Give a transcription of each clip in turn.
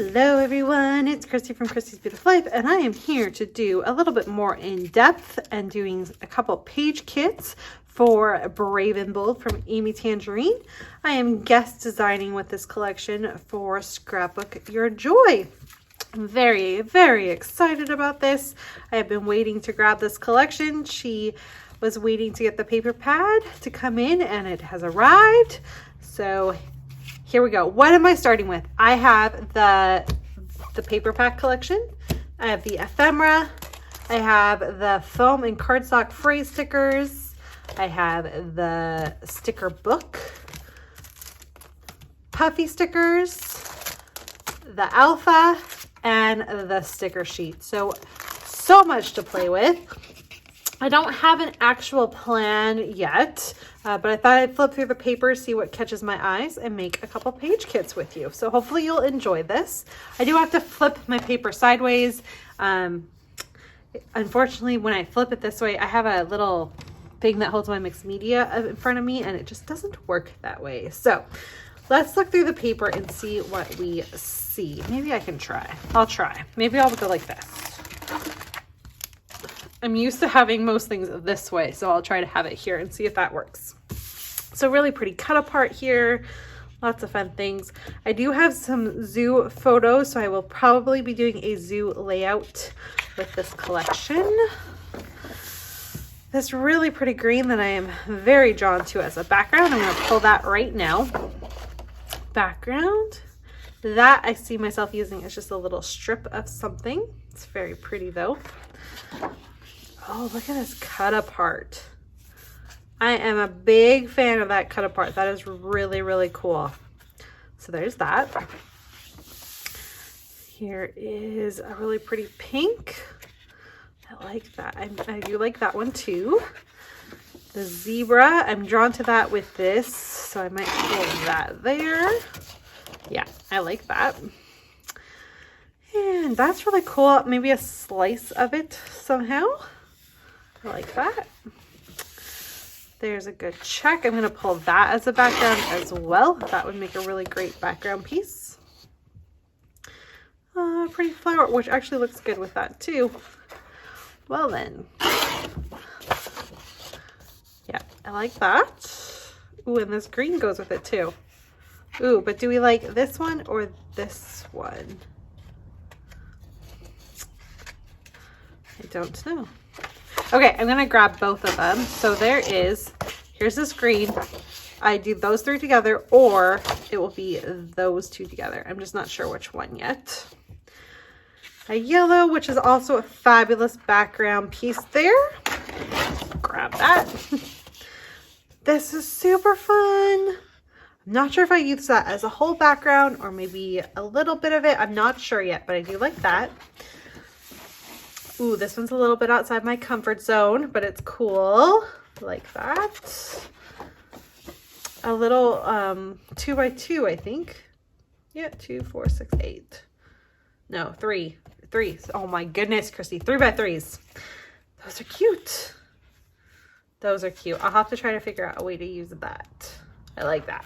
Hello everyone, it's Christy from Christy's Beautiful Life, and I am here to do a little bit more in depth and doing a couple page kits for Brave and Bold from Amy Tangerine. I am guest designing with this collection for Scrapbook Your Joy. I'm very, very excited about this. I have been waiting to grab this collection. She was waiting to get the paper pad to come in and it has arrived. So here we go. What am I starting with? I have the paper pack collection. I have the ephemera. I have the foam and cardstock phrase stickers. I have the sticker book, puffy stickers, the alpha, and the sticker sheet. So much to play with. I don't have an actual plan yet, but I thought I'd flip through the paper, see what catches my eyes, and make a couple page kits with you. So hopefully you'll enjoy this. I do have to flip my paper sideways. Unfortunately, when I flip it this way, I have a little thing that holds my mixed media in front of me, and it just doesn't work that way. So let's look through the paper and see what we see. Maybe I can try. I'll try. Maybe I'll go like this. I'm used to having most things this way, so I'll try to have it here and see if that works. So really pretty cut apart here. Lots of fun things. I do have some zoo photos, so I will probably be doing a zoo layout with this collection. This really pretty green that I am very drawn to as a background. I'm going to pull that right now. Background. That I see myself using as just a little strip of something. It's very pretty though. Oh, look at this cut apart. I am a big fan of that cut apart. That is really, really cool. So there's that. Here is a really pretty pink. I like that. I do like that one too. The zebra, I'm drawn to that with this, so I might hold that there. Yeah, I like that. And that's really cool. Maybe a slice of it somehow. I like that. There's a good check. I'm going to pull that as a background as well. That would make a really great background piece. Pretty flower, which actually looks good with that too. Well then. Yeah, I like that. Ooh, and this green goes with it too. Ooh, but do we like this one or this one? I don't know. Okay, I'm gonna grab both of them. So here's this green. I do those three together, or it will be those two together. I'm just not sure which one yet. A yellow, which is also a fabulous background piece there. Grab that. This is super fun. I'm not sure if I use that as a whole background or maybe a little bit of it. I'm not sure yet, but I do like that. Ooh, this one's a little bit outside my comfort zone, but it's cool. Like that. A little 2x2, I think. Yeah, 2, 4, 6, 8. No, 3. 3. Oh my goodness, Christy. 3x3s. Those are cute. Those are cute. I'll have to try to figure out a way to use that. I like that.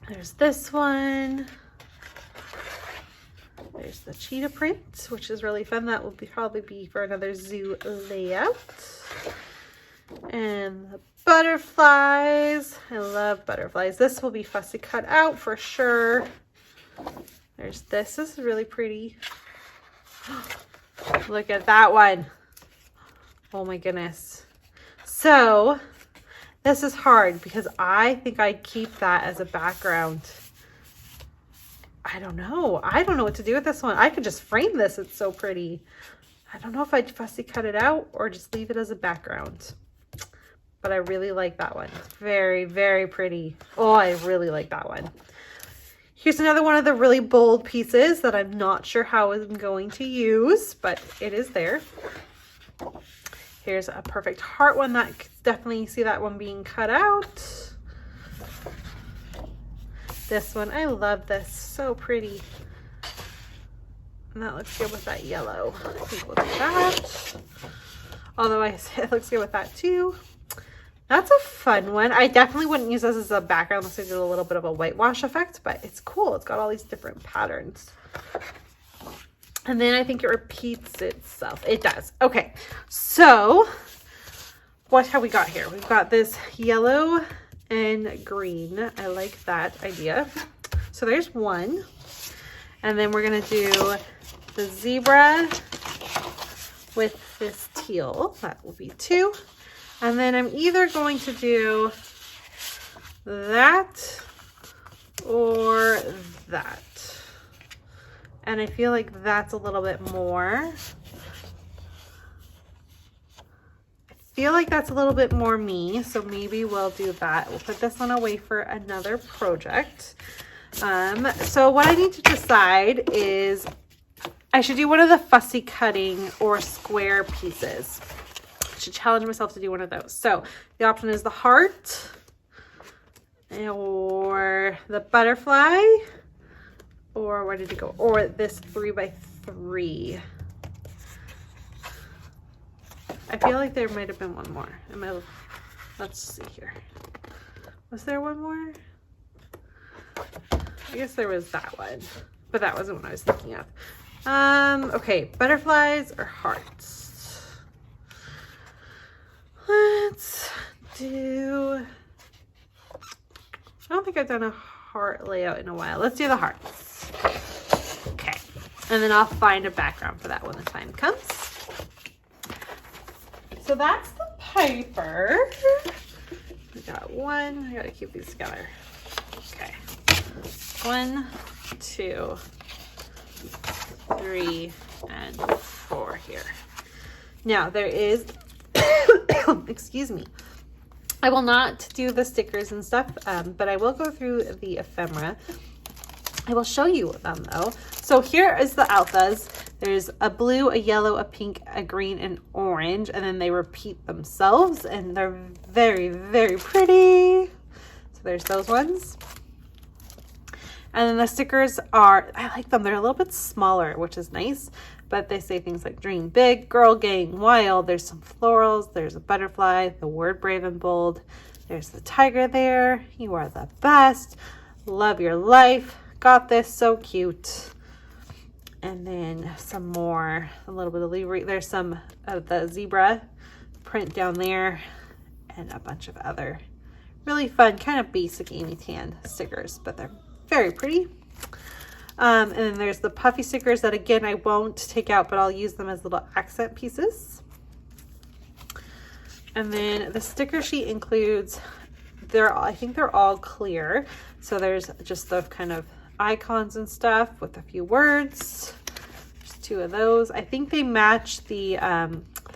There's this one. There's the cheetah print, which is really fun. That will probably be for another zoo layout. And the butterflies. I love butterflies. This will be fussy cut out for sure. There's this. This is really pretty. Look at that one. Oh my goodness. So this is hard because I think I'd keep that as a background. I don't know. I don't know what to do with this one. I could just frame this. It's so pretty. I don't know if I'd fussy cut it out or just leave it as a background. But I really like that one. It's very, very pretty. Oh, I really like that one. Here's another one of the really bold pieces that I'm not sure how I'm going to use, but it is there. Here's a perfect heart one. That definitely see that one being cut out. This one, I love this. So pretty. And that looks good with that yellow. I think we'll do that. Although it looks good with that too. That's a fun one. I definitely wouldn't use this as a background unless I did a little bit of a whitewash effect, but it's cool. It's got all these different patterns. And then I think it repeats itself. It does. Okay, so what have we got here? We've got this yellow and green. I like that idea. So there's one. And then we're gonna do the zebra with this teal. That will be 2. And then I'm either going to do that or that. And I feel like that's a little bit more. I feel like that's a little bit more me, so maybe we'll do that. We'll put this one away for another project. So what I need to decide is I should do one of the fussy cutting or square pieces. I should challenge myself to do one of those. So the option is the heart or the butterfly, or where did it go? Or this 3x3. I feel like there might have been one more. Let's see here. Was there one more? I guess there was that one, but that wasn't what I was thinking of. Okay, butterflies or hearts? Let's do, I don't think I've done a heart layout in a while. Let's do the hearts. Okay, and then I'll find a background for that when the time comes. So that's the paper. We got one, I gotta keep these together. Okay, 1, 2, 3, and 4 here. Now there is, excuse me, I will not do the stickers and stuff, but I will go through the ephemera. I will show you them though. So here is the alphas. There's a blue, a yellow, a pink, a green, and orange, and then they repeat themselves, and they're very, very pretty. So there's those ones. And then the stickers are, I like them. They're a little bit smaller, which is nice, but they say things like dream big, girl gang, wild. There's some florals. There's a butterfly, the word brave and bold. There's the tiger there. You are the best. Love your life. Got this. So cute. And then some more, a little bit of Libra. There's some of the zebra print down there and a bunch of other really fun, kind of basic Amy Tan stickers, but they're very pretty. And then there's the puffy stickers that again I won't take out, but I'll use them as little accent pieces. And then the sticker sheet includes, I think they're all clear. So there's just the kind of icons and stuff with a few words. There's 2 of those. I think they match the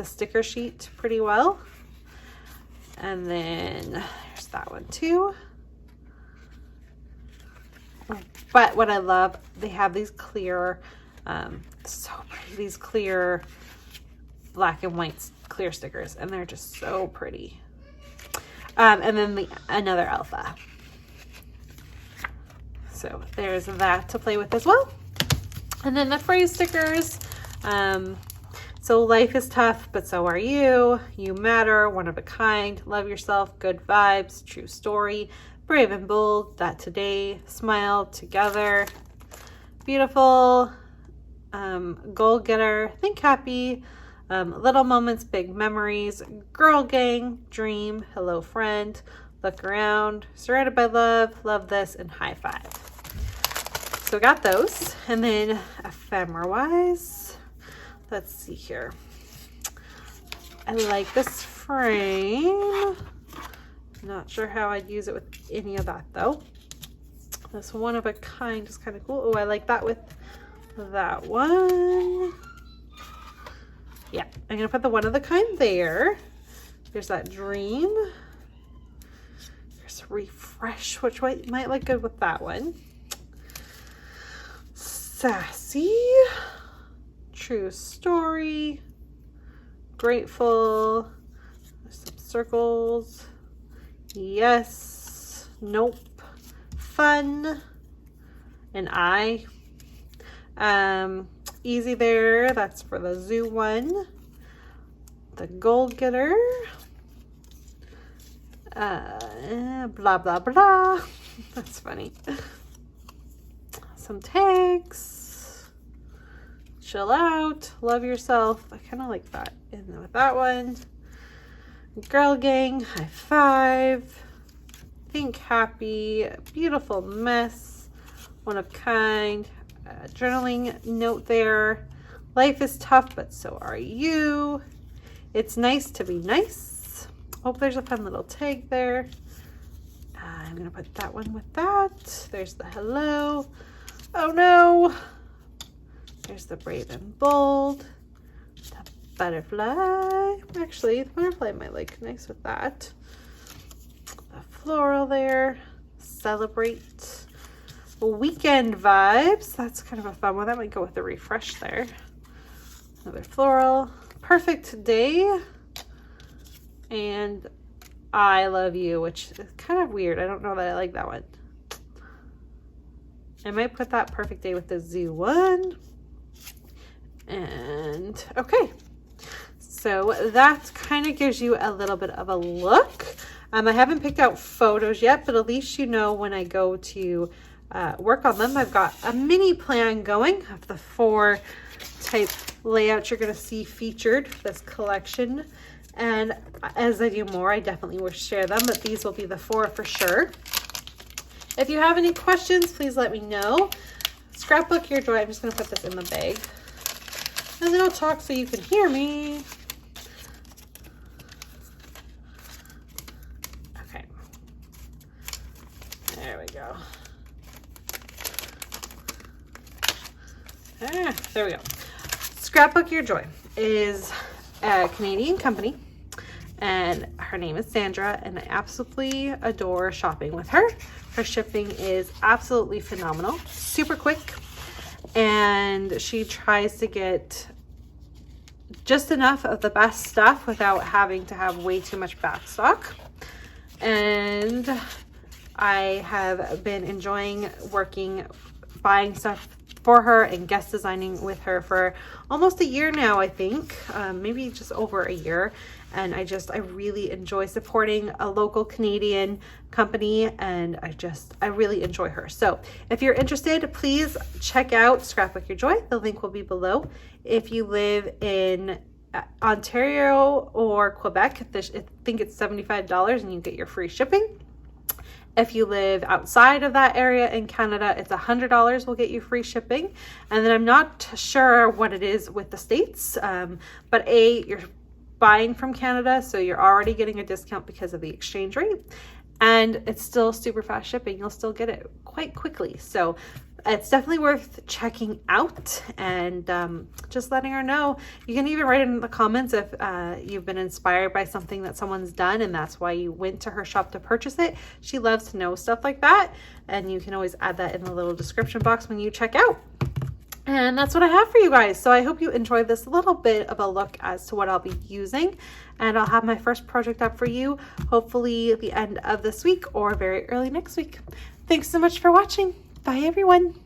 sticker sheet pretty well. And then there's that one too. But what I love, they have these clear, so pretty, these clear black and white clear stickers, and they're just so pretty. And then another alpha. So there's that to play with as well. And then the phrase stickers. So life is tough, but so are you. You matter, one of a kind, love yourself, good vibes, true story. Brave and bold, that today, smile together, beautiful, goal getter, think happy, little moments, big memories, girl gang, dream, hello friend, look around, surrounded by love, love this, and high five. So got those. And then ephemera wise, let's see here. I like this frame. Not sure how I'd use it with any of that though. This one of a kind is kind of cool. Oh, I like that with that one. Yeah, I'm gonna put the one of the kind there. There's that dream. There's refresh, which might look good with that one. Sassy, true story, grateful, there's some circles. Yes, nope, fun, and I. Easy there, that's for the zoo one. The goal getter. blah, blah, blah. That's funny. Some tags. Chill out. Love yourself. I kind of like that. And with that one. Girl gang. High five. Think happy. Beautiful mess. One of kind. Journaling note there. Life is tough, but so are you. It's nice to be nice. Oh, there's a fun little tag there. I'm going to put that one with that. There's the hello. Oh no. There's the brave and bold. The butterfly. Actually, the butterfly might look nice with that. The floral there. Celebrate. Weekend vibes. That's kind of a fun one. That might go with the refresh there. Another floral. Perfect day. And I love you, which is kind of weird. I don't know that I like that one. I might put that perfect day with the zoo one. And okay. So that kind of gives you a little bit of a look. I haven't picked out photos yet, but at least you know when I go to work on them. I've got a mini plan going of the 4 type layouts you're going to see featured this collection. And as I do more, I definitely will share them, but these will be the 4 for sure. If you have any questions, please let me know. Scrapbook Your Joy. I'm just going to put this in the bag. And then I'll talk so you can hear me. Okay. There we go. There we go. Scrapbook Your Joy is a Canadian company, and her name is Sandra, and I absolutely adore shopping with her. Her shipping is absolutely phenomenal, super quick, and she tries to get just enough of the best stuff without having to have way too much back stock. And I have been enjoying buying stuff for her and guest designing with her for almost a year now, I think, maybe just over a year. And I really enjoy supporting a local Canadian company, and I really enjoy her. So if you're interested, please check out Scrapbook Your Joy. The link will be below. If you live in Ontario or Quebec, I think it's $75 and you get your free shipping. If you live outside of that area in Canada, it's $100 will get you free shipping. And then I'm not sure what it is with the States, but you're buying from Canada, so you're already getting a discount because of the exchange rate. And it's still super fast shipping. You'll still get it quite quickly. So it's definitely worth checking out, and just letting her know. You can even write in the comments if you've been inspired by something that someone's done and that's why you went to her shop to purchase it. She loves to know stuff like that, and you can always add that in the little description box when you check out. And that's what I have for you guys. So I hope you enjoyed this little bit of a look as to what I'll be using, and I'll have my first project up for you hopefully at the end of this week or very early next week. Thanks so much for watching. Bye everyone.